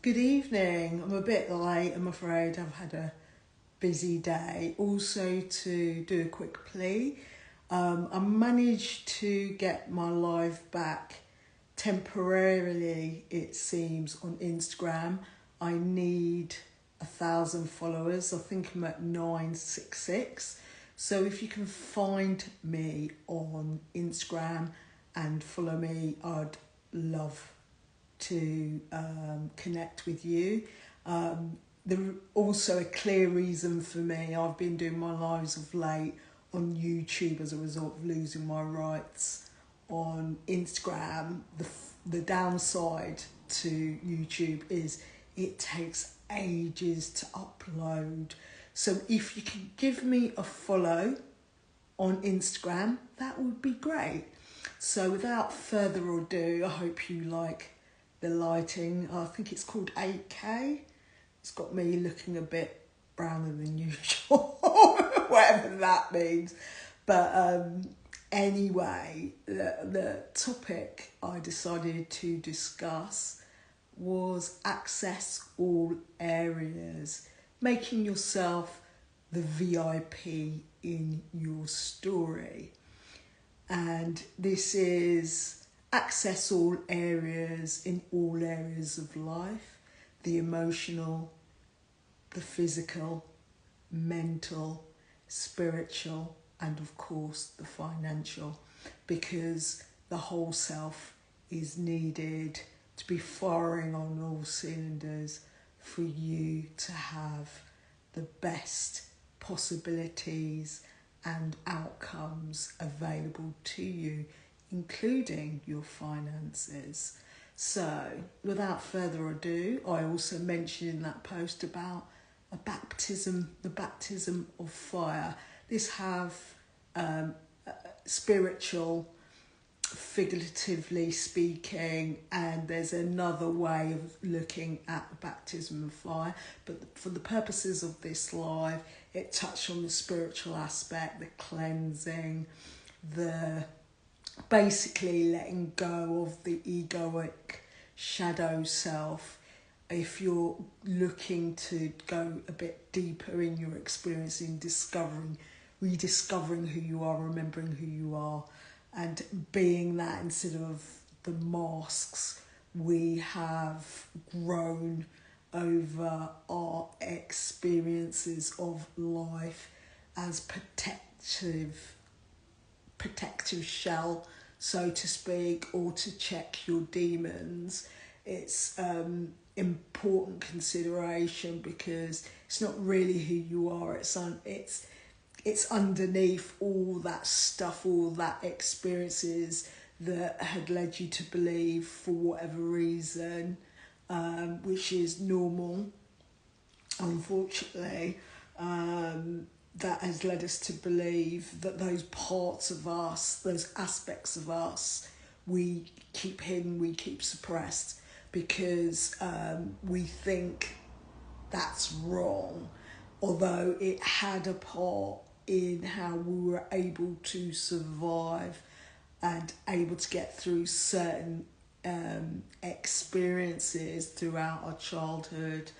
Good evening. I'm a bit late, I'm afraid. I've had a busy day. Also, to do a quick plea, I managed to get my live back temporarily, it seems, on Instagram. I need 1,000 followers. I think I'm at 966. So if you can find me on Instagram and follow me, I'd love to connect with you. There also a clear reason for me. I've been doing my lives of late on YouTube as a result of losing my rights on Instagram. The downside to YouTube is it takes ages to upload. So if you can give me a follow on Instagram, that would be great. So without further ado, I hope you like the lighting. I think it's called 8K. It's got me looking a bit browner than usual, whatever that means. But anyway, the topic I decided to discuss was access all areas, making yourself the VIP in your story. And this is access all areas in all areas of life, the emotional, the physical, mental, spiritual, and of course the financial, because the whole self is needed to be firing on all cylinders for you to have the best possibilities and outcomes available to you, including your finances. So, without further ado, I also mentioned in that post about a baptism, the baptism of fire. This have spiritual, figuratively speaking, and there's another way of looking at the baptism of fire. But for the purposes of this live, it touched on the spiritual aspect, the cleansing, the basically letting go of the egoic shadow self. If you're looking to go a bit deeper in your experience, in rediscovering who you are, remembering who you are, and being that instead of the masks we have grown over our experiences of life as protective shell, so to speak, or to check your demons. It's important consideration because it's not really who you are. It's underneath all that stuff, all that experiences that had led you to believe for whatever reason, which is normal, unfortunately, that has led us to believe that those parts of us, those aspects of us, we keep hidden, we keep suppressed because we think that's wrong, although it had a part in how we were able to survive and able to get through certain experiences throughout our childhood,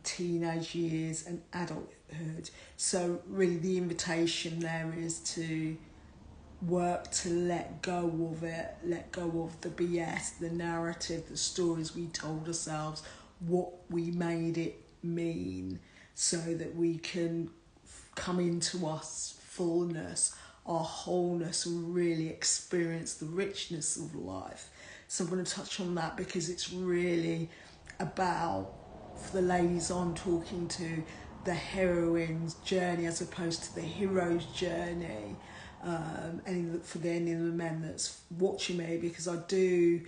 teenage years and adulthood. So really the invitation there is to work to let go of it, let go of the BS, the narrative, the stories we told ourselves, what we made it mean, so that we can come into our fullness, our wholeness, and really experience the richness of life. So I'm going to touch on that because it's really about, for the ladies I'm talking to, the heroine's journey as opposed to the hero's journey. And for any of the men that's watching me, because I do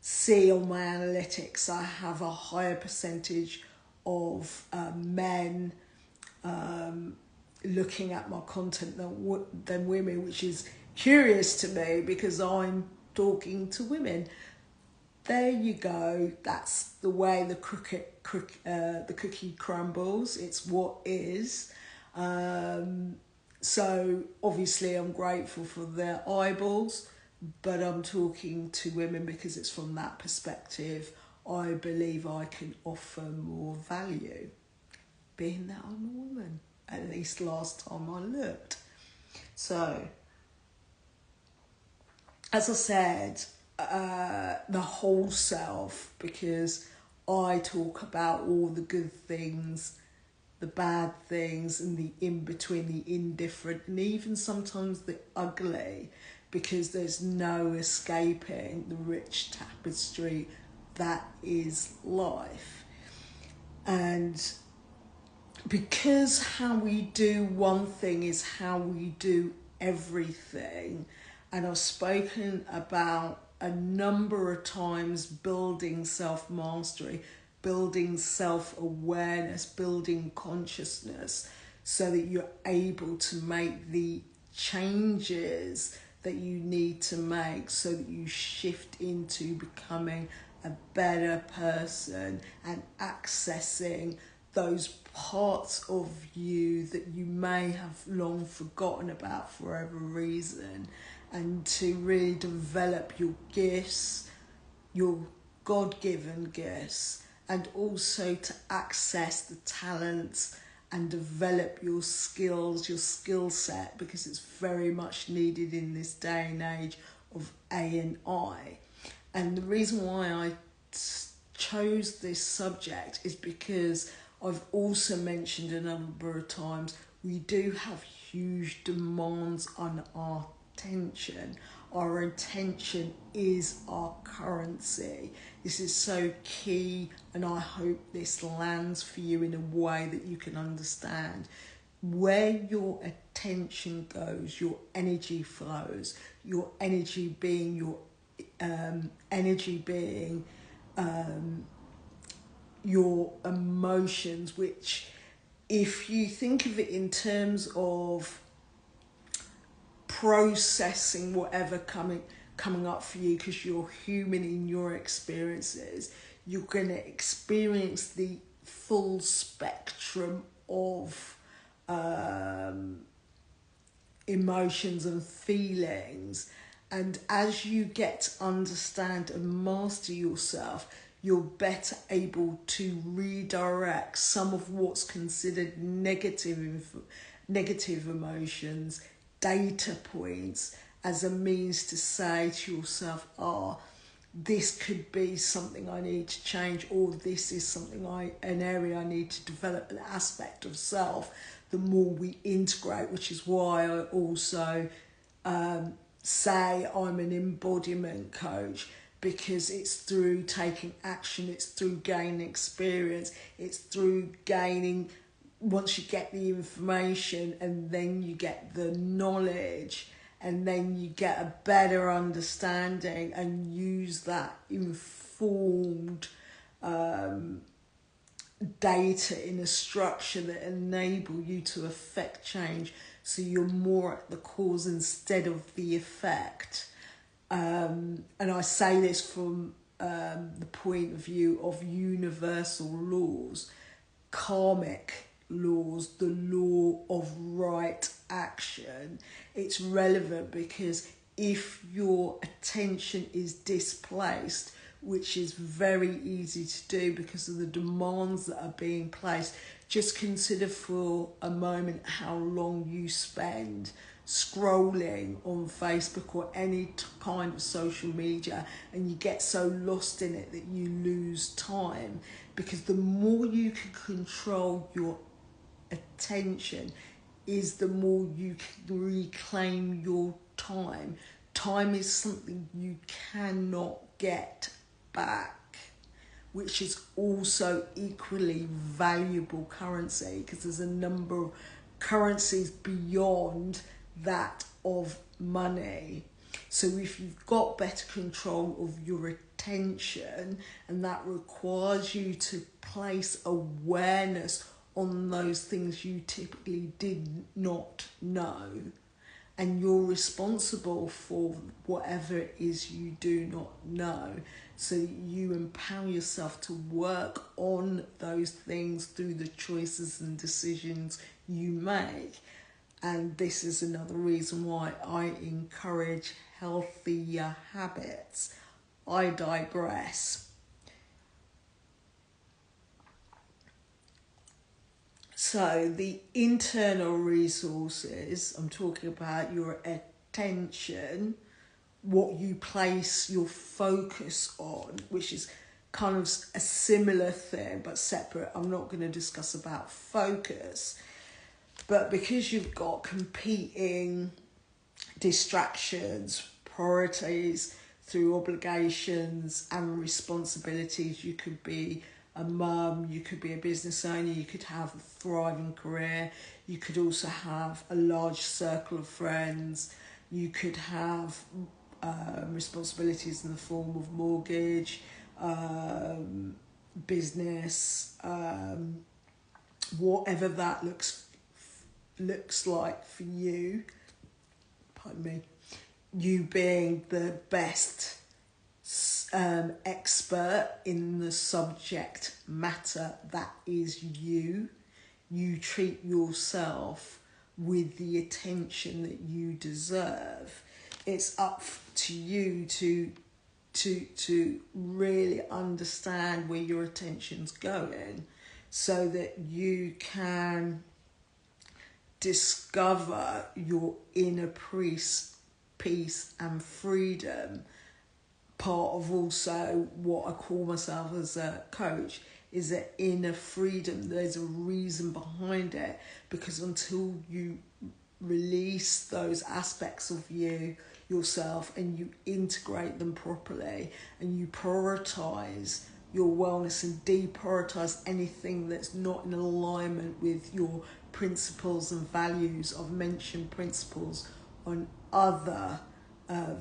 see on my analytics I have a higher percentage of men looking at my content than women, which is curious to me because I'm talking to women. There you go. That's the way the cookie crumbles. It's what is. So obviously I'm grateful for their eyeballs, but I'm talking to women because it's from that perspective I believe I can offer more value, being that I'm a woman, at least last time I looked. So, as I said, the whole self, because I talk about all the good things, the bad things, and the in-between, the indifferent, and even sometimes the ugly, because there's no escaping the rich tapestry that is life. And because how we do one thing is how we do everything, and I've spoken about a number of times building self-mastery, building self-awareness, building consciousness, so that you're able to make the changes that you need to make, so that you shift into becoming a better person and accessing those parts of you that you may have long forgotten about for whatever reason, and to really develop your gifts, your God-given gifts, and also to access the talents and develop your skills, your skill set, because it's very much needed in this day and age of A&I. And the reason why I chose this subject is because I've also mentioned a number of times, we do have huge demands on our attention. Our attention is our currency. This is so key, and I hope this lands for you in a way that you can understand. Where your attention goes, your energy flows. Your energy being your emotions, which, if you think of it in terms of processing whatever coming up for you, because you're human in your experiences, you're going to experience the full spectrum of emotions and feelings. And as you get to understand and master yourself, you're better able to redirect some of what's considered negative emotions, data points, as a means to say to yourself, this could be something I need to change, or this is something an area I need to develop, an aspect of self. The more we integrate, which is why I also say I'm an embodiment coach, because it's through taking action, it's through gaining experience, it's through gaining, once you get the information and then you get the knowledge, and then you get a better understanding and use that informed data in a structure that enable you to affect change, so you're more at the cause instead of the effect. And I say this from the point of view of universal laws, karmic laws, the law of right action. It's relevant because if your attention is displaced, which is very easy to do because of the demands that are being placed, just consider for a moment how long you spend scrolling on Facebook or any kind of social media, and you get so lost in it that you lose time. Because the more you can control your attention is the more you can reclaim your time. Time is something you cannot get back, which is also equally valuable currency, because there's a number of currencies beyond that of money. So if you've got better control of your attention, and that requires you to place awareness on those things you typically did not know, and you're responsible for whatever it is you do not know, so you empower yourself to work on those things through the choices and decisions you make. And this is another reason why I encourage healthier habits. I digress. So the internal resources, I'm talking about your attention, what you place your focus on, which is kind of a similar thing but separate. I'm not going to discuss about focus, but because you've got competing distractions, priorities through obligations and responsibilities, you could be a mum, you could be a business owner, you could have a thriving career, you could also have a large circle of friends, you could have responsibilities in the form of mortgage, business, whatever that looks like for you. Pardon me. You being the best expert in the subject matter that is you. You treat yourself with the attention that you deserve. It's up to you to really understand where your attention's going, so that you can discover your inner peace and freedom. Part of also what I call myself as a coach is that inner freedom. There's a reason behind it, because until you release those aspects of yourself and you integrate them properly and you prioritize your wellness and deprioritize anything that's not in alignment with your principles and values. I've mentioned principles on other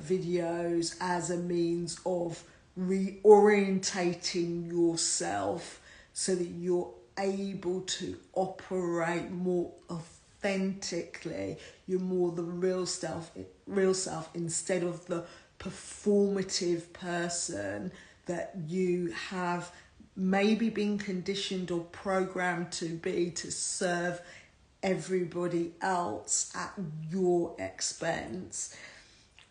videos as a means of reorientating yourself so that you're able to operate more authentically. You're more the real self instead of the performative person that you have maybe been conditioned or programmed to be, to serve everybody else at your expense.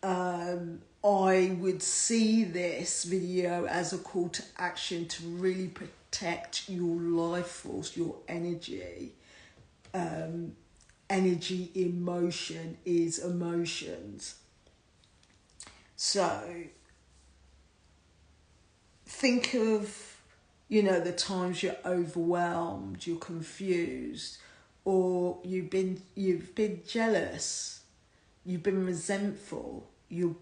I would see this video as a call to action to really protect your life force, your energy. Energy in motion is emotions. So think of, the times you're overwhelmed, you're confused, or you've been jealous, you've been resentful, you've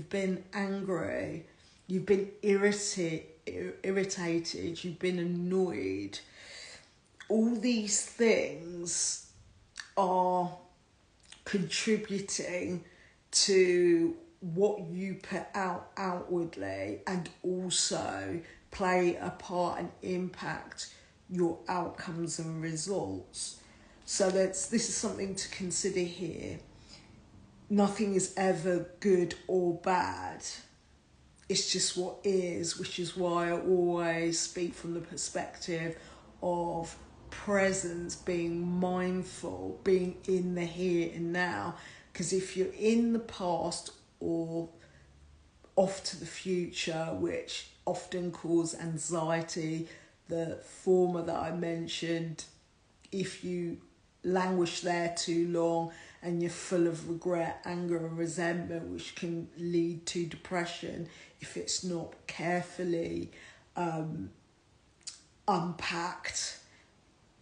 been angry, you've been irritated, you've been annoyed. All these things are contributing to what you put out outwardly, and also play a part and impact your outcomes and results. So this is something to consider here. Nothing is ever good or bad. It's just what is, which is why I always speak from the perspective of presence, being mindful, being in the here and now. Because if you're in the past or off to the future, which often cause anxiety, the former that I mentioned, if you languish there too long and you're full of regret, anger and resentment, which can lead to depression if it's not carefully unpacked,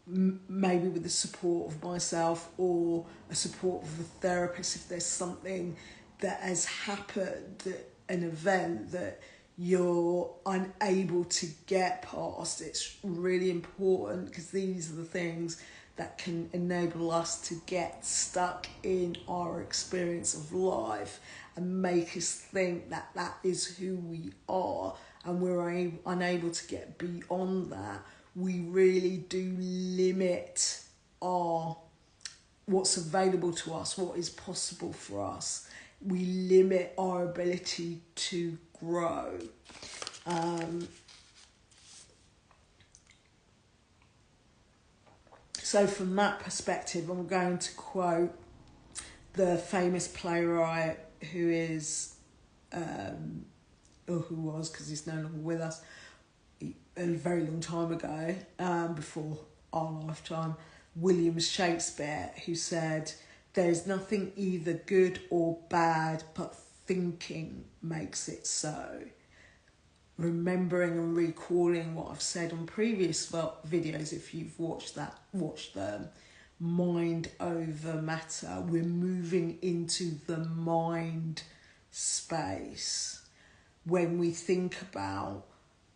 maybe with the support of myself or a support of a therapist. If there's something that has happened, an event that you're unable to get past, it's really important, because these are the things that can enable us to get stuck in our experience of life and make us think that that is who we are, and we're unable to get beyond that. We really do limit what's available to us, what is possible for us. We limit our ability to grow. So from that perspective, I'm going to quote the famous playwright who is, or who was, because he's no longer with us, a very long time ago, before our lifetime, William Shakespeare, who said, "There's nothing either good or bad, but thinking makes it so." Remembering and recalling what I've said on previous videos, if you've watched them, mind over matter. We're moving into the mind space. When we think about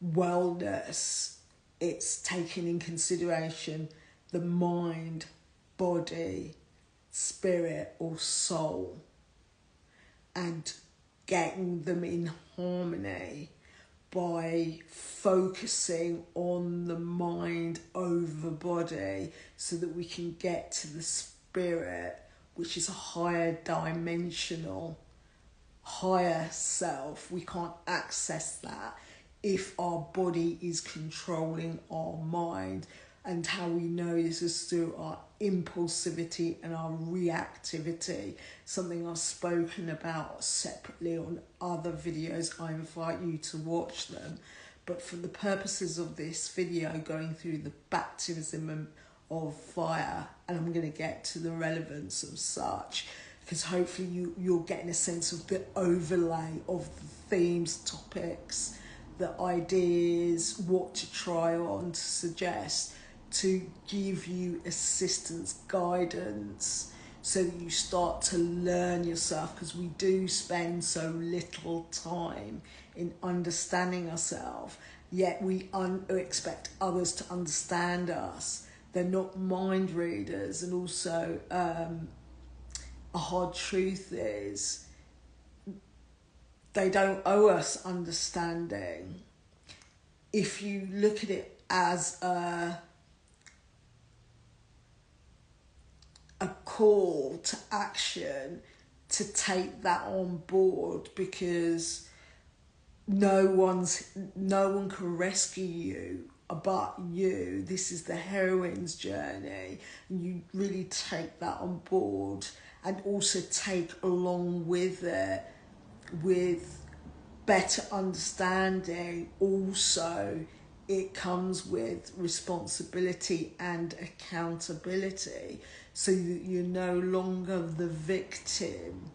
wellness, it's taking in consideration the mind, body, spirit or soul, and getting them in harmony by focusing on the mind over body, so that we can get to the spirit, which is a higher dimensional, higher self. We can't access that if our body is controlling our mind. And how we know this is through our impulsivity and our reactivity, something I've spoken about separately on other videos. I invite you to watch them. But for the purposes of this video, going through the baptism of fire, and I'm going to get to the relevance of such, because hopefully you're getting a sense of the overlay of the themes, topics, the ideas, what to try on, to suggest, to give you assistance, guidance, so that you start to learn yourself, because we do spend so little time in understanding ourselves, yet we expect others to understand us. They're not mind readers. And also a hard truth is they don't owe us understanding. If you look at it as a call to action, to take that on board, because no one can rescue you but you. This is the heroine's journey, and you really take that on board, and also take along with it, with better understanding. Also, it comes with responsibility and accountability, so that you're no longer the victim.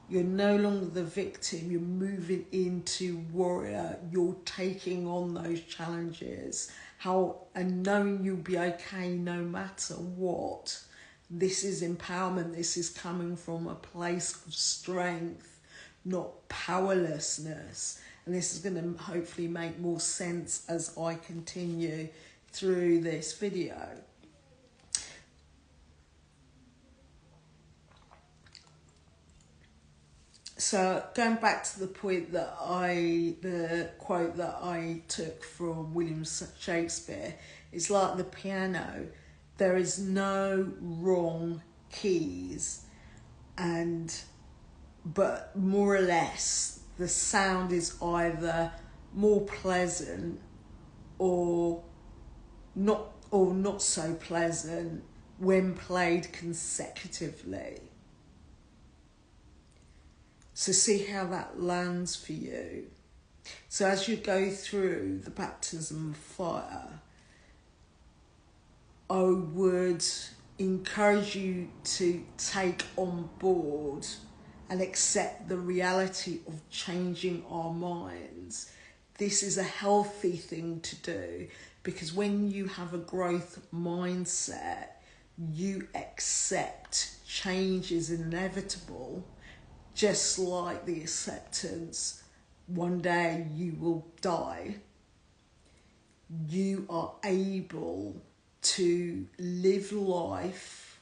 You're no longer the victim. You're moving into warrior. You're taking on those challenges. And knowing you'll be okay no matter what. This is empowerment. This is coming from a place of strength, not powerlessness. And this is going to hopefully make more sense as I continue through this video. So going back to the point the quote that I took from William Shakespeare, it's like the piano. There is no wrong keys, but more or less the sound is either more pleasant or not so pleasant when played consecutively. So see how that lands for you. So as you go through the baptism of fire, I would encourage you to take on board and accept the reality of changing our minds. This is a healthy thing to do, because when you have a growth mindset, you accept change is inevitable. Just like the acceptance, one day you will die, you are able to live life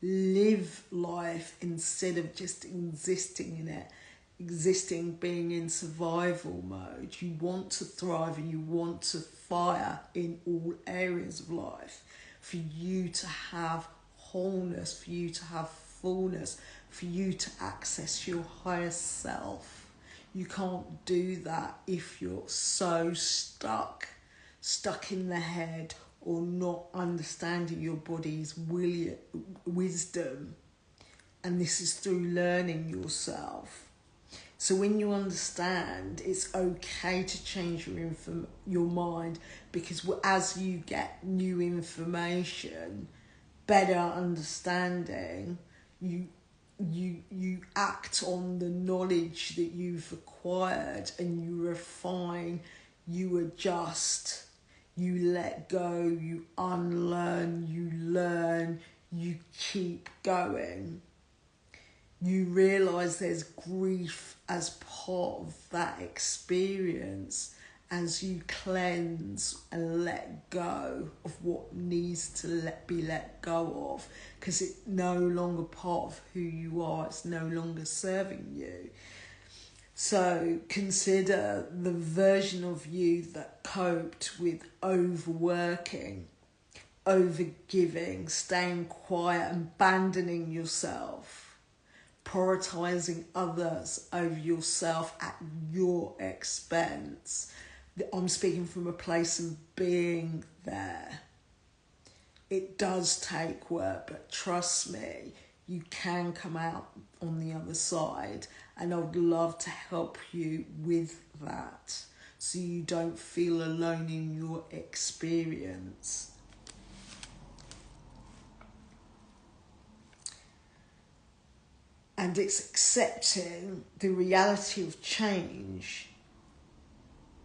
instead of just existing in it, being in survival mode. You want to thrive and you want to fire in all areas of life, for you to have wholeness, for you to have fullness, for you to access your higher self. You can't do that if you're so stuck in the head, or not understanding your body's wisdom. And this is through learning yourself. So when you understand, it's okay to change your mind, because as you get new information, better understanding, you act on the knowledge that you've acquired, and you refine, you adjust, you let go, you unlearn, you learn, you keep going. You realise there's grief as part of that experience, as you cleanse and let go of what needs to be let go of, because it's no longer part of who you are, it's no longer serving you. So consider the version of you that coped with overworking, overgiving, staying quiet, abandoning yourself, prioritising others over yourself at your expense. I'm speaking from a place of being there. It does take work, but trust me, you can come out on the other side, and I would love to help you with that, so you don't feel alone in your experience. And it's accepting the reality of change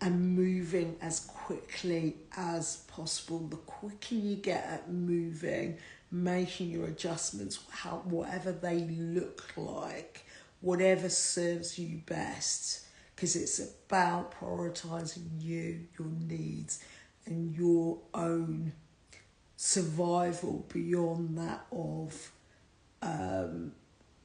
and moving as quickly as possible. The quicker you get at moving, making your adjustments, whatever they look like, whatever serves you best, because it's about prioritising you, your needs, and your own survival beyond that of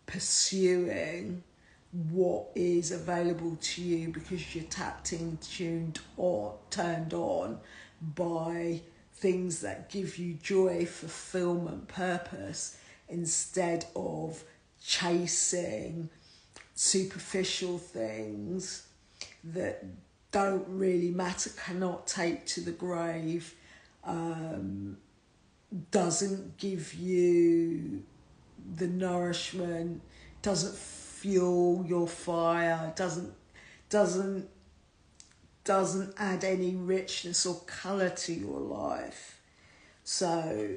pursuing what is available to you because you're tapped in, tuned or turned on by things that give you joy, fulfillment, purpose, instead of chasing superficial things that don't really matter, cannot take to the grave, doesn't give you the nourishment, doesn't fuel your fire, doesn't add any richness or colour to your life. So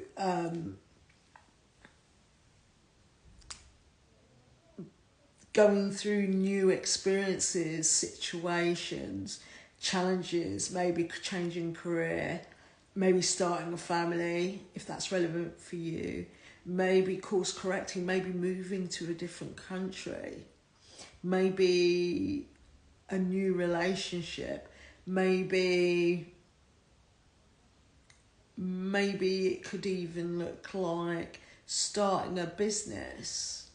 going through new experiences, situations, challenges, maybe changing career, maybe starting a family if that's relevant for you, maybe course correcting, maybe moving to a different country, maybe a new relationship, maybe it could even look like starting a business.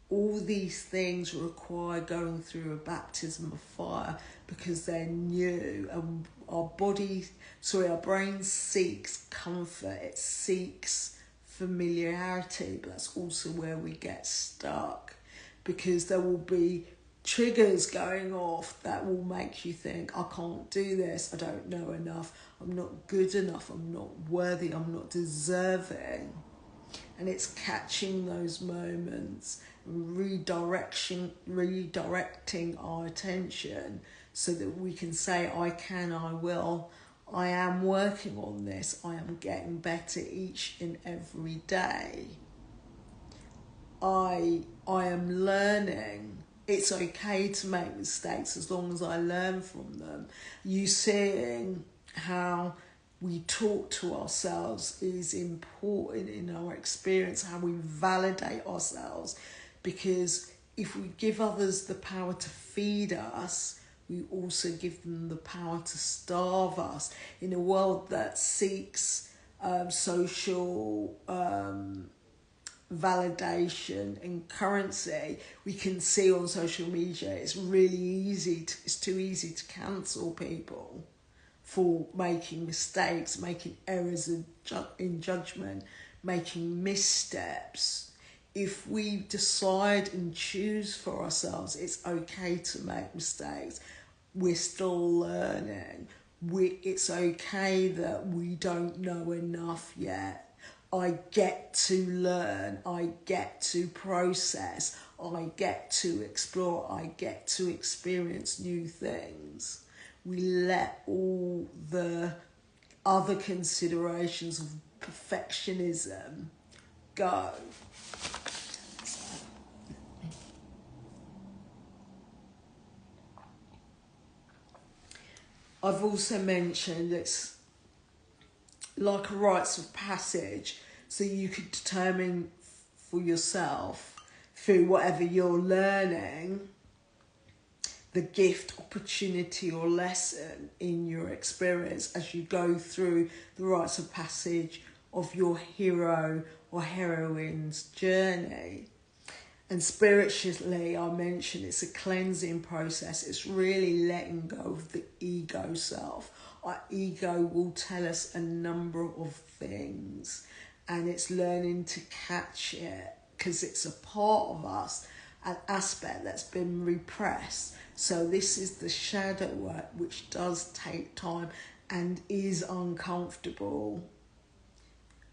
All these things require going through a baptism of fire because they're new, and our brain seeks comfort, it seeks familiarity, but that's also where we get stuck, because there will be triggers going off that will make you think, I can't do this, I don't know enough, I'm not good enough, I'm not worthy, I'm not deserving. And it's catching those moments, redirecting our attention so that we can say, I can, I will, I am working on this, I am getting better each and every day. I am learning. It's okay to make mistakes as long as I learn from them. You seeing how we talk to ourselves is important in our experience, how we validate ourselves, because if we give others the power to feed us, we also give them the power to starve us. In a world that seeks social validation and currency, we can see on social media it's too easy to cancel people for making mistakes, making errors in judgment, making missteps. If we decide and choose for ourselves, it's okay to make mistakes. We're still learning. It's okay that we don't know enough yet. I get to learn, I get to process, I get to explore, I get to experience new things. We let all the other considerations of perfectionism go. I've also mentioned it's like a rites of passage, so you could determine for yourself through whatever you're learning the gift, opportunity or lesson in your experience as you go through the rites of passage of your hero or heroine's journey. And spiritually, I mentioned it's a cleansing process. It's really letting go of the ego self. Our ego will tell us a number of things, and it's learning to catch it because it's a part of us, an aspect that's been repressed. So this is the shadow work, which does take time and is uncomfortable.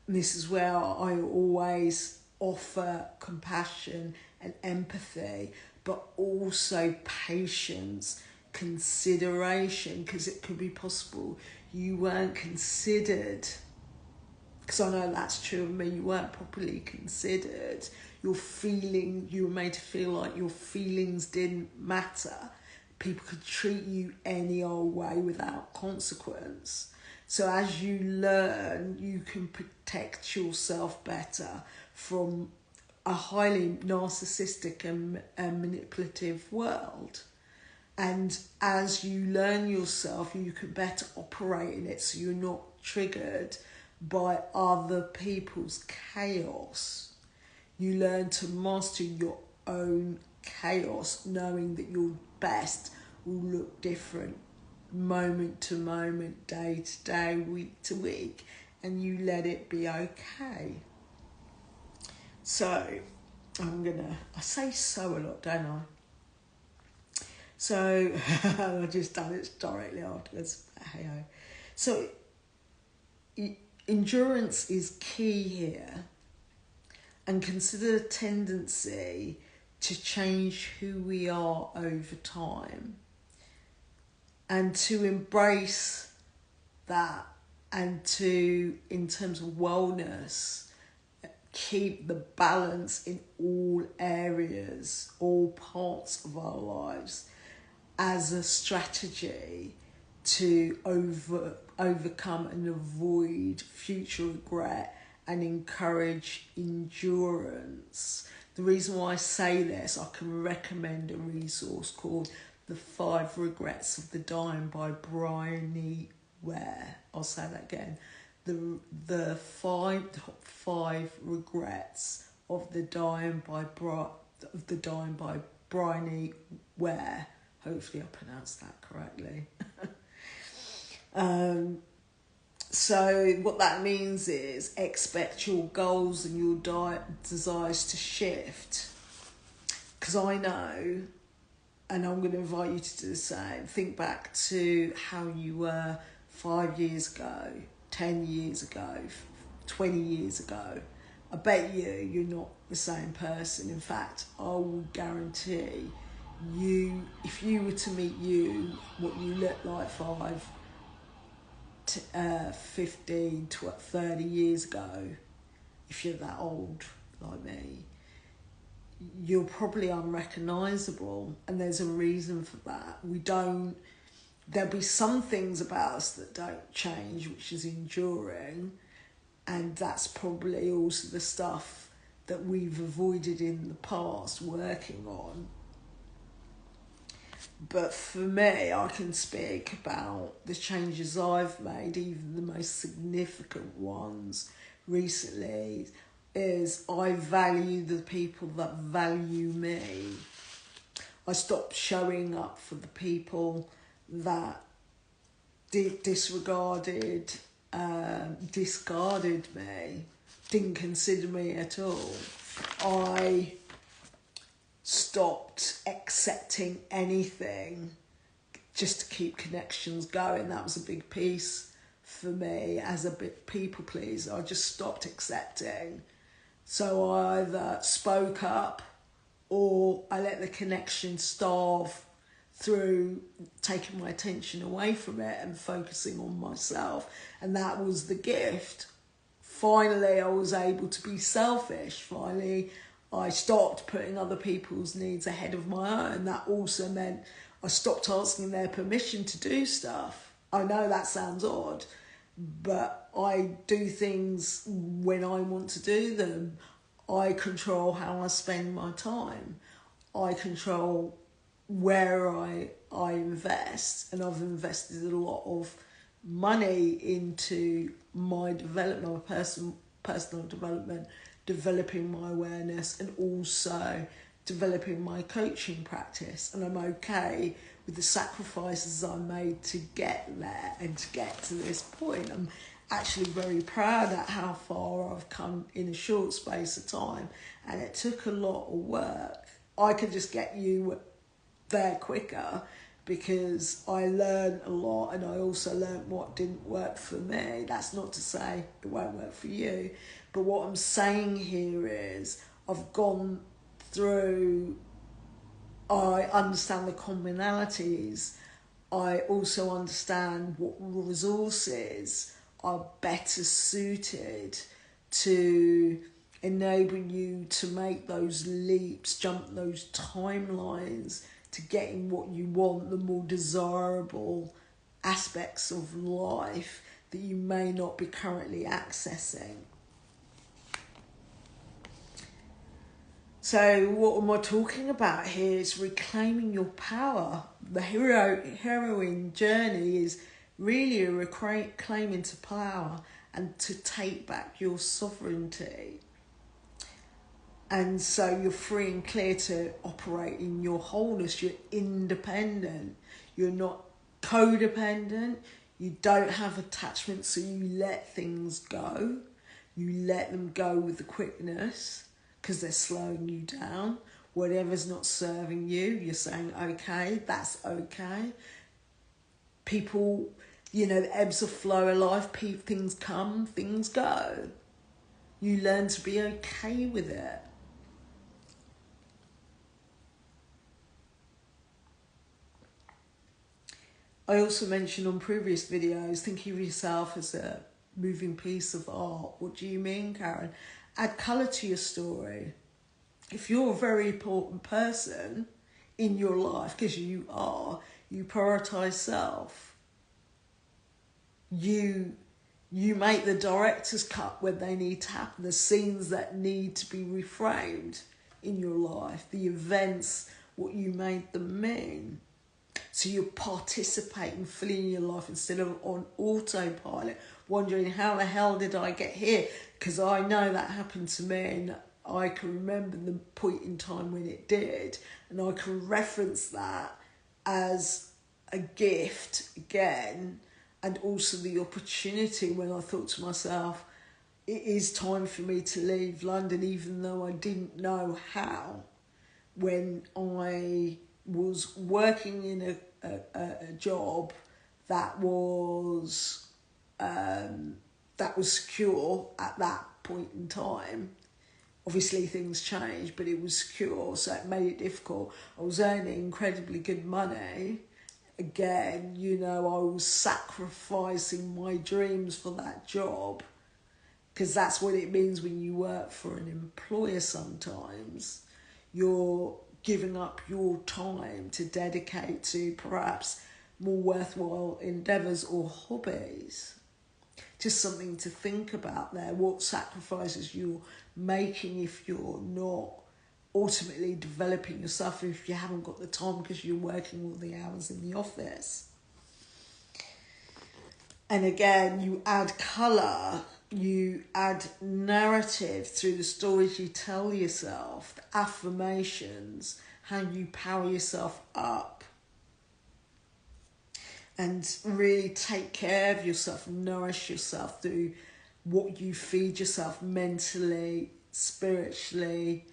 And this is where I always offer compassion and empathy, but also patience, consideration, because it could be possible you weren't considered. Because I know that's true of me, you weren't properly considered. You were made to feel like your feelings didn't matter. People could treat you any old way without consequence. So as you learn, you can protect yourself better from a highly narcissistic and manipulative world. And as you learn yourself, you can better operate in it so you're not triggered by other people's chaos. You learn to master your own chaos, knowing that your best will look different moment to moment, day to day, week to week, and you let it be okay. So, I say so a lot, don't I? So, I just done it directly afterwards, but hey-ho. So, endurance is key here, and consider the tendency to change who we are over time, and to embrace that, and to, in terms of wellness, keep the balance in all areas, all parts of our lives, as a strategy to overcome and avoid future regret and encourage endurance. The reason why I say this, I can recommend a resource called The 5 Regrets of the Dying by Bryony Ware. I'll say that again. The five regrets of the dying by Bryony Ware. Hopefully I pronounced that correctly. So what that means is expect your goals and your desires to shift. Because I know, and I'm going to invite you to do the same, think back to how you were 5 years ago, 10 years ago, 20 years ago. I bet you're not the same person. In fact, I will guarantee you, if you were to meet you, what you look like 15, 30 years ago, if you're that old like me, you're probably unrecognisable, and there's a reason for that. There'll be some things about us that don't change, which is enduring, and that's probably also the stuff that we've avoided in the past working on. But for me, I can speak about the changes I've made, even the most significant ones recently, is I value the people that value me. I stopped showing up for the people that discarded me, didn't consider me at all. I stopped accepting anything just to keep connections going. That was a big piece for me as a bit people pleaser. I just stopped accepting. So I either spoke up or I let the connection starve through taking my attention away from it and focusing on myself. And that was the gift. Finally, I was able to be selfish. Finally, I stopped putting other people's needs ahead of my own. That also meant I stopped asking their permission to do stuff. I know that sounds odd, but I do things when I want to do them. I control how I spend my time. I control where I invest, and I've invested a lot of money into my development, my personal development, developing my awareness, and also developing my coaching practice. And I'm okay with the sacrifices I made to get there and to get to this point. I'm actually very proud at how far I've come in a short space of time, and it took a lot of work. I could just get you there quicker because I learned a lot, and I also learned what didn't work for me. That's not to say it won't work for you, but what I'm saying here is I've gone through, I understand the commonalities. I also understand what resources are better suited to enable you to make those leaps, jump those timelines to getting what you want, the more desirable aspects of life that you may not be currently accessing. So what am I talking about here? Is reclaiming your power. The heroine journey is really a reclaim into power and to take back your sovereignty. And so you're free and clear to operate in your wholeness. You're independent. You're not codependent. You don't have attachment, so you let things go. You let them go with the quickness because they're slowing you down. Whatever's not serving you, you're saying, okay, that's okay. People, the ebbs of flow of life, things come, things go. You learn to be okay with it. I also mentioned on previous videos, thinking of yourself as a moving piece of art. What do you mean, Karen? Add colour to your story. If you're a very important person in your life, because you are, you prioritise self. You make the director's cut when they need to happen, the scenes that need to be reframed in your life, the events, what you made them mean. So you're participating fully in your life instead of on autopilot, wondering how the hell did I get here? Because I know that happened to me, and I can remember the point in time when it did, and I can reference that as a gift again, and also the opportunity when I thought to myself, it is time for me to leave London, even though I didn't know how. When I was working in a job that was secure at that point in time. Obviously things changed, but it was secure, so it made it difficult. I was earning incredibly good money. Again, I was sacrificing my dreams for that job, because that's what it means when you work for an employer sometimes. You're giving up your time to dedicate to perhaps more worthwhile endeavours or hobbies. Just something to think about there, what sacrifices you're making if you're not ultimately developing yourself, if you haven't got the time because you're working all the hours in the office. And again, you add colour, you add narrative through the stories you tell yourself, the affirmations, how you power yourself up. And really take care of yourself, nourish yourself through what you feed yourself mentally, spiritually,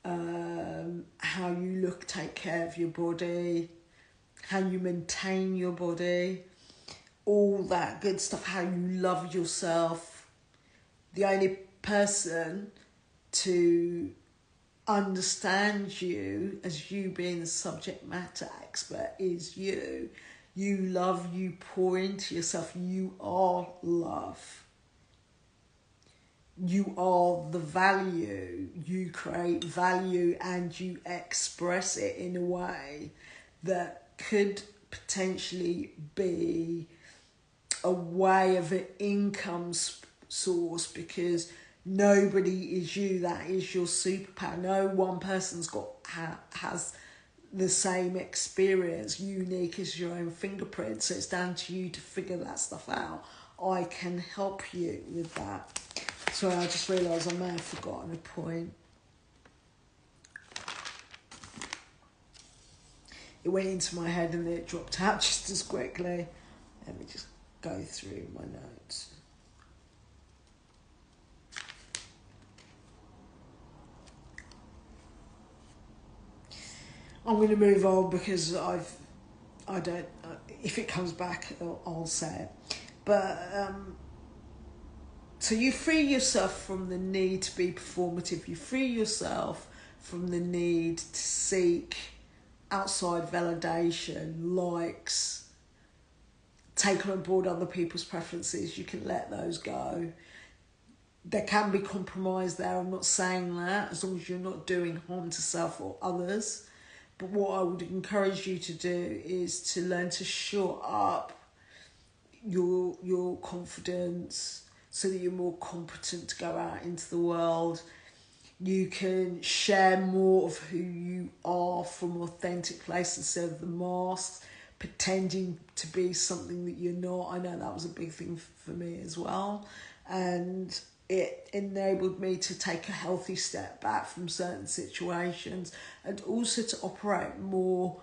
how you take care of your body, how you maintain your body, all that good stuff, how you love yourself. The only person to understand you as you being the subject matter expert is you. You love, you pour into yourself, you are love. You are the value, you create value and you express it in a way that could potentially be a way of an income source, because nobody is you, that is your superpower. No one person's got has the same experience, unique as your own fingerprint, so it's down to you to figure that stuff out. I can help you with that. Sorry, I just realised I may have forgotten a point. It went into my head and then it dropped out just as quickly. Let me just go through my notes. I'm going to move on because I don't, if it comes back, I'll say it. But, so you free yourself from the need to be performative. You free yourself from the need to seek outside validation, likes, take on board other people's preferences. You can let those go. There can be compromise there. I'm not saying that, as long as you're not doing harm to self or others. But what I would encourage you to do is to learn to shore up your confidence so that you're more competent to go out into the world. You can share more of who you are from authentic place instead of the masks, pretending to be something that you're not. I know that was a big thing for me as well. And it enabled me to take a healthy step back from certain situations and also to operate more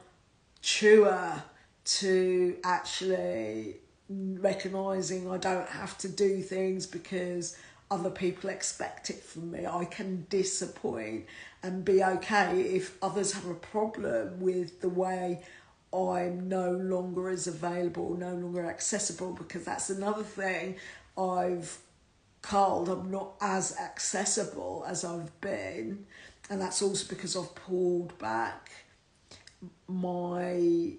truer, to actually recognising I don't have to do things because other people expect it from me. I can disappoint and be okay if others have a problem with the way I'm no longer as available, no longer accessible, because that's another thing I've culled. I'm not as accessible as I've been, and that's also because I've pulled back my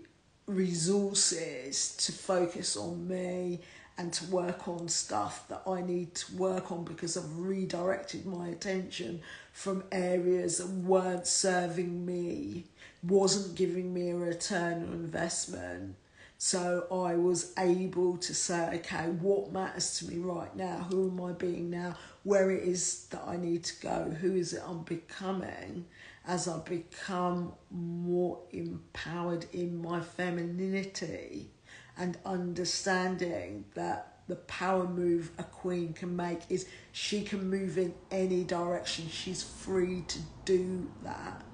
resources to focus on me and to work on stuff that I need to work on, because I've redirected my attention from areas that weren't serving me, wasn't giving me a return on investment. So I was able to say, okay, what matters to me right now? Who am I being now? Where it is that I need to go? Who is it I'm becoming? As I become more empowered in my femininity and understanding that the power move a queen can make is she can move in any direction. She's free to do that.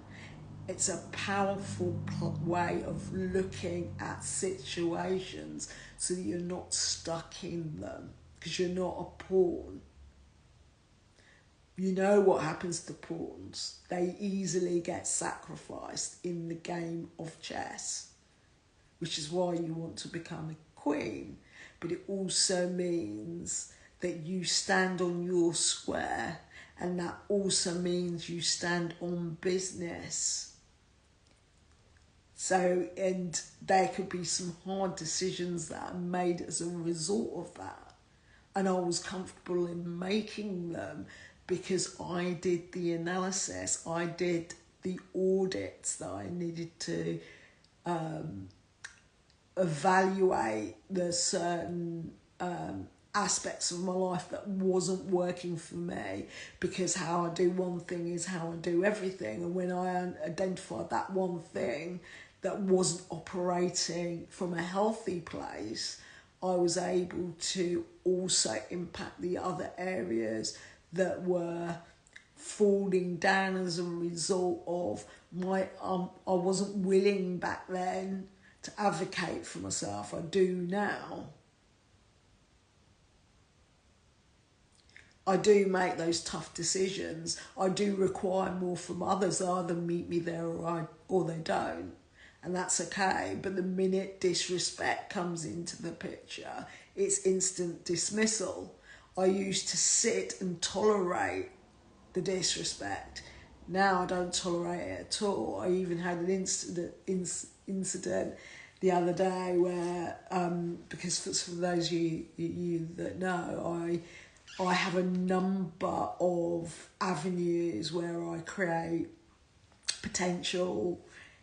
It's a powerful way of looking at situations so that you're not stuck in them, because you're not a pawn. You know what happens to pawns. They easily get sacrificed in the game of chess, which is why you want to become a queen. But it also means that you stand on your square, and that also means you stand on business. So, and there could be some hard decisions that are made as a result of that. And I was comfortable in making them because I did the analysis, I did the audits that I needed to evaluate the certain aspects of my life that wasn't working for me, because how I do one thing is how I do everything. And when I identified that one thing that wasn't operating from a healthy place, I was able to also impact the other areas that were falling down as a result of my I wasn't willing back then to advocate for myself. I do now. I do make those tough decisions. I do require more from others. They either meet me there or they don't. And that's okay. But the minute disrespect comes into the picture, it's instant dismissal. I used to sit and tolerate the disrespect. Now I don't tolerate it at all. I even had an incident the other day where, because for those of you that know, I have a number of avenues where I create potential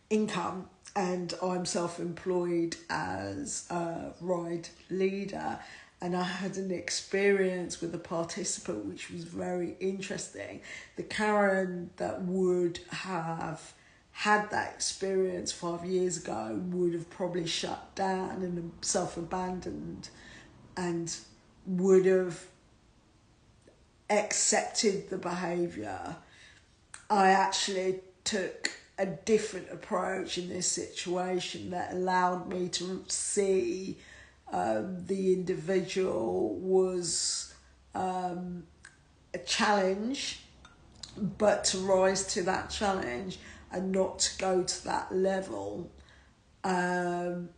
income, and I'm self-employed as a ride leader. And I had an experience with a participant which was very interesting. The Karen that would have had that experience 5 years ago would have probably shut down and self-abandoned and would have accepted the behaviour. I actually took a different approach in this situation that allowed me to see the individual was a challenge, but to rise to that challenge and not to go to that level, and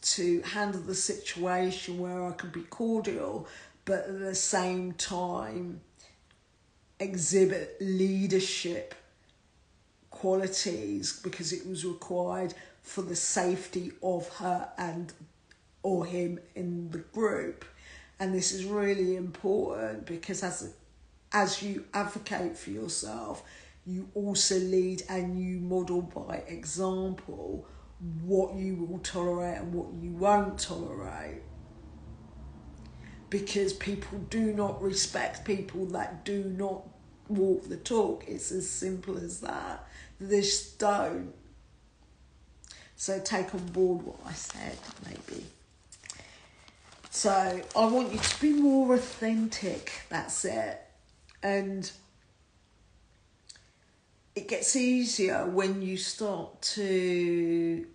to handle the situation where I could be cordial, but at the same time exhibit leadership qualities, because it was required for the safety of her or him in the group. And this is really important, because as you advocate for yourself, you also lead and you model by example what you will tolerate and what you won't tolerate. Because people do not respect people that do not walk the talk. It's as simple as that. They just don't. So take on board what I said, maybe. So I want you to be more authentic, that's it. And it gets easier when you start to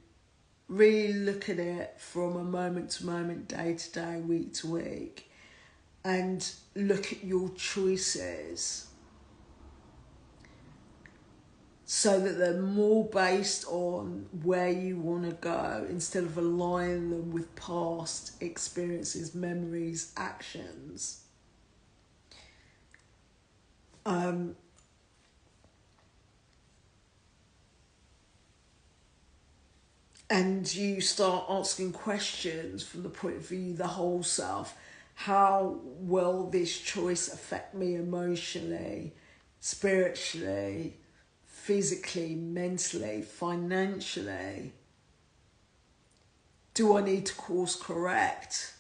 really look at it from a moment to moment, day to day, week to week, and look at your choices so that they're more based on where you want to go, instead of aligning them with past experiences, memories, actions. And you start asking questions from the point of view, the whole self. How will this choice affect me emotionally, spiritually, physically, mentally, financially? Do I need to course correct?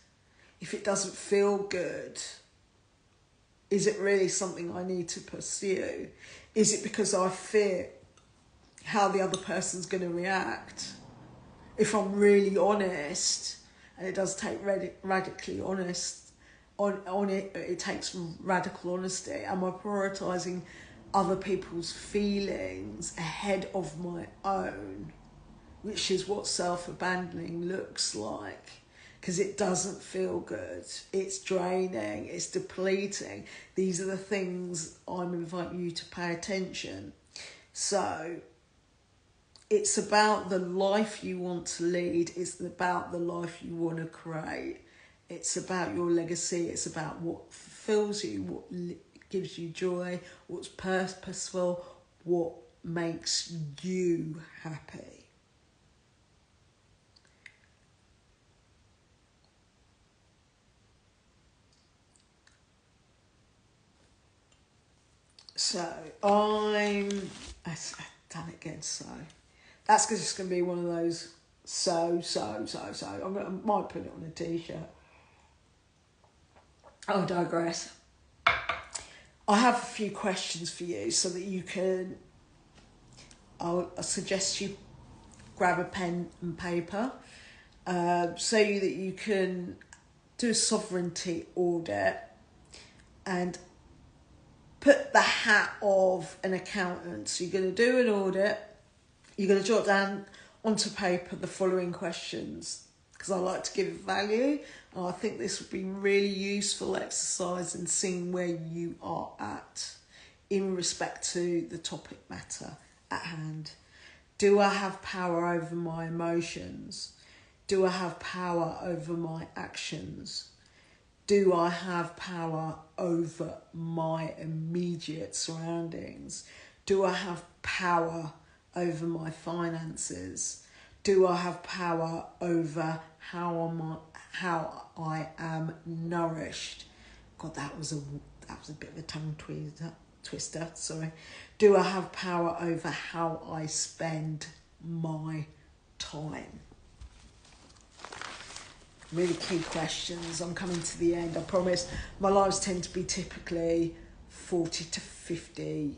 If it doesn't feel good, is it really something I need to pursue? Is it because I fear how the other person's going to react? If I'm really honest, and it does take radically honest on it, it takes radical honesty. Am I prioritising other people's feelings ahead of my own? Which is what self-abandoning looks like, because it doesn't feel good. It's draining, it's depleting. These are the things I'm inviting you to pay attention. So it's about the life you want to lead. It's about the life you want to create. It's about your legacy. It's about what fulfills you, what gives you joy, what's purposeful, what makes you happy. So I've done it again. So that's just going to be one of those. So. I might put it on a t-shirt. I'll digress. I have a few questions for you so that you can. I'll suggest you grab a pen and paper, so that you can do a sovereignty audit and put the hat of an accountant. So you're going to do an audit. You're going to jot down onto paper the following questions, because I like to give value, and I think this would be really useful exercise in seeing where you are at in respect to the topic matter at hand. Do I have power over my emotions? Do I have power over my actions? Do I have power over my immediate surroundings? Do I have power over my finances? Do I have power over how I am nourished? God, that was a bit of a tongue twister. Sorry. Do I have power over how I spend my time? Really key questions. I'm coming to the end. I promise. My lives tend to be typically 40 to 50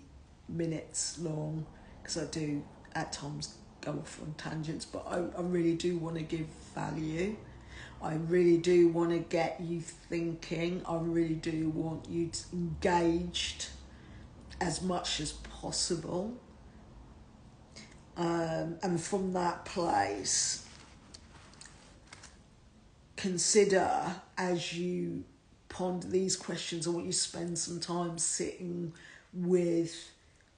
minutes long, because I do at times go off on tangents, but I really do want to give value. I really do want to get you thinking. I really do want you engaged as much as possible. And from that place, consider, as you ponder these questions, I want you to spend some time sitting with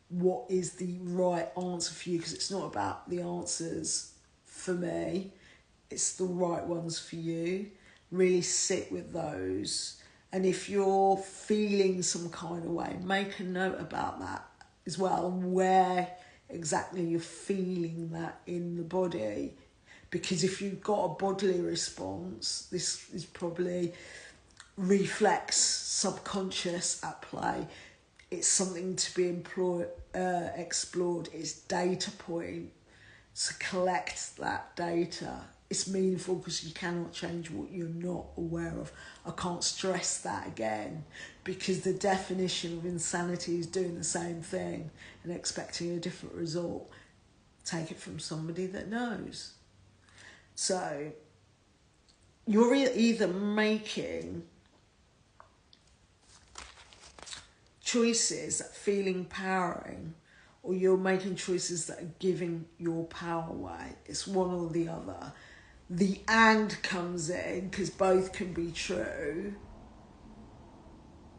what is the right answer for you, because it's not about the answers for me, it's the right ones for you. Really sit with those. And if you're feeling some kind of way, make a note about that as well, where exactly you're feeling that in the body. Because if you've got a bodily response, this is probably reflex, subconscious at play. It's something to be explored. It's data point. So collect that data. It's meaningful because you cannot change what you're not aware of. I can't stress that again, because the definition of insanity is doing the same thing and expecting a different result. Take it from somebody that knows. So you're either making choices that feel empowering, or you're making choices that are giving your power away. It's one or the other. The and comes in because both can be true.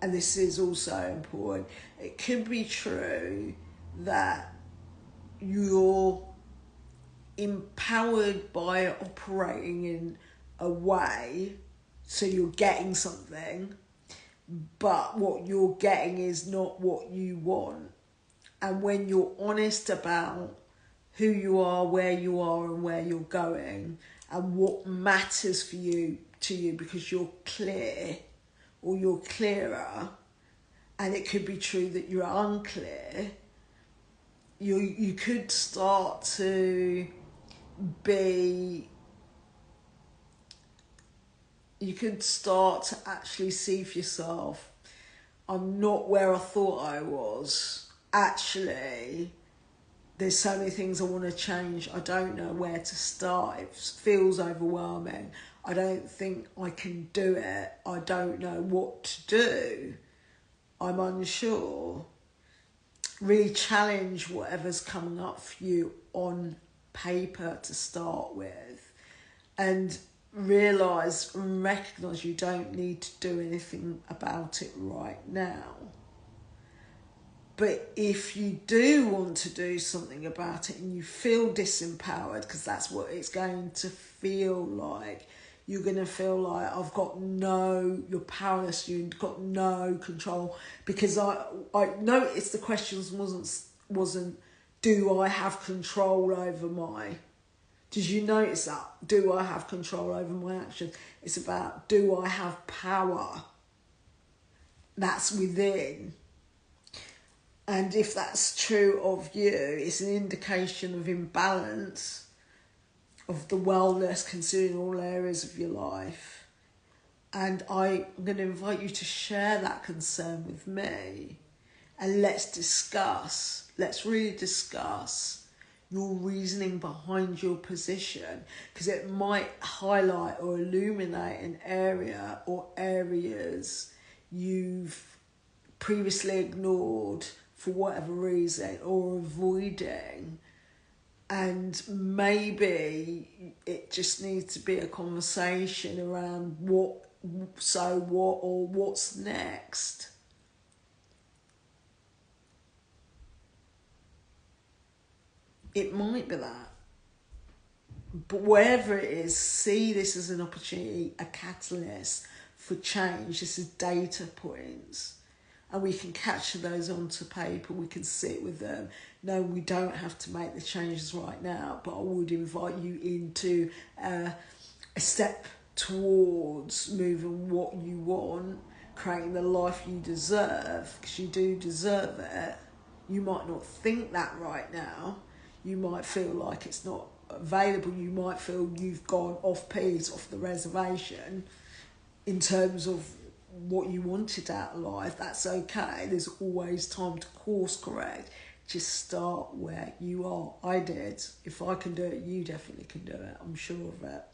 And this is also important. It could be true that you're empowered by operating in a way, so you're getting something, but what you're getting is not what you want. And when you're honest about who you are, where you are, and where you're going, and what matters for you to you, because you're clear, or you're clearer, and it could be true that you're unclear, you could start to actually see for yourself, I'm not where I thought I was. Actually, there's so many things I want to change. I don't know where to start. It feels overwhelming. I don't think I can do it. I don't know what to do. I'm unsure. Really challenge whatever's coming up for you on paper to start with, and realise and recognise you don't need to do anything about it right now. But if you do want to do something about it and you feel disempowered, because that's what it's going to feel like, you're going to feel like you're powerless, you've got no control. Because I noticed the questions wasn't do I have control over did you notice that? Do I have control over my action? It's about, do I have power? That's within. And if that's true of you, it's an indication of imbalance of the wellness, considering all areas of your life. And I'm going to invite you to share that concern with me. And let's really discuss your reasoning behind your position, because it might highlight or illuminate an area or areas you've previously ignored for whatever reason, or avoiding. And maybe it just needs to be a conversation around what's next. It might be that. But wherever it is, see this as an opportunity, a catalyst for change. This is data points. and we can capture those onto paper, we can sit with them. No, we don't have to make the changes right now, but I would invite you into a step towards moving what you want, creating the life you deserve, because you do deserve it. You might not think that right now. You might feel like it's not available. You might feel you've gone off piece, off the reservation in terms of what you wanted out of life. That's okay. There's always time to course correct. Just start where you are. I did. If I can do it, you definitely can do it. I'm sure of it.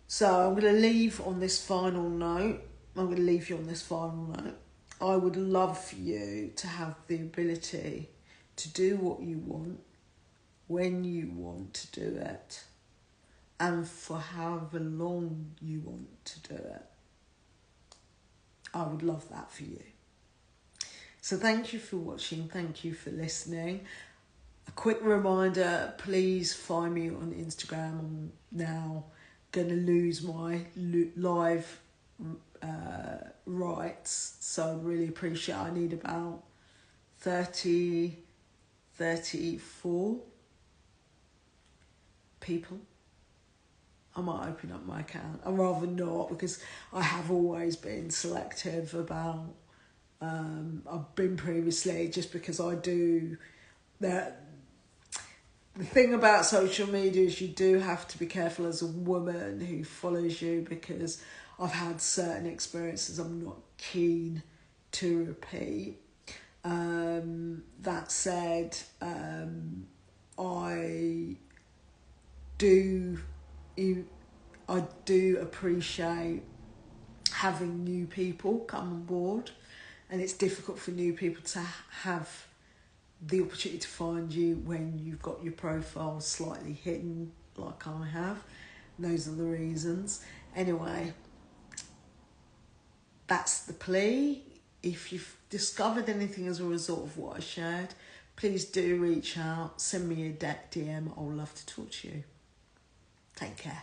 So I'm going to leave on this final note. I'm going to leave you on this final note. I would love for you to have the ability to do what you want, when you want to do it, and for however long you want to do it. I would love that for you. So thank you for watching. Thank you for listening. A quick reminder, please find me on Instagram. I'm now going to lose my live rights, so I really appreciate it. I need about 34 people. I might open up my account. I'd rather not, because I have always been selective about I've been previously, just because I do that. The thing about social media is you do have to be careful as a woman who follows you, because I've had certain experiences I'm not keen to repeat. That said, I do appreciate having new people come on board, and it's difficult for new people to have the opportunity to find you when you've got your profile slightly hidden like I have. And those are the reasons. Anyway, that's the plea. If you've discovered anything as a result of what I shared, please do reach out, send me a DM. I'll love to talk to you. Take care.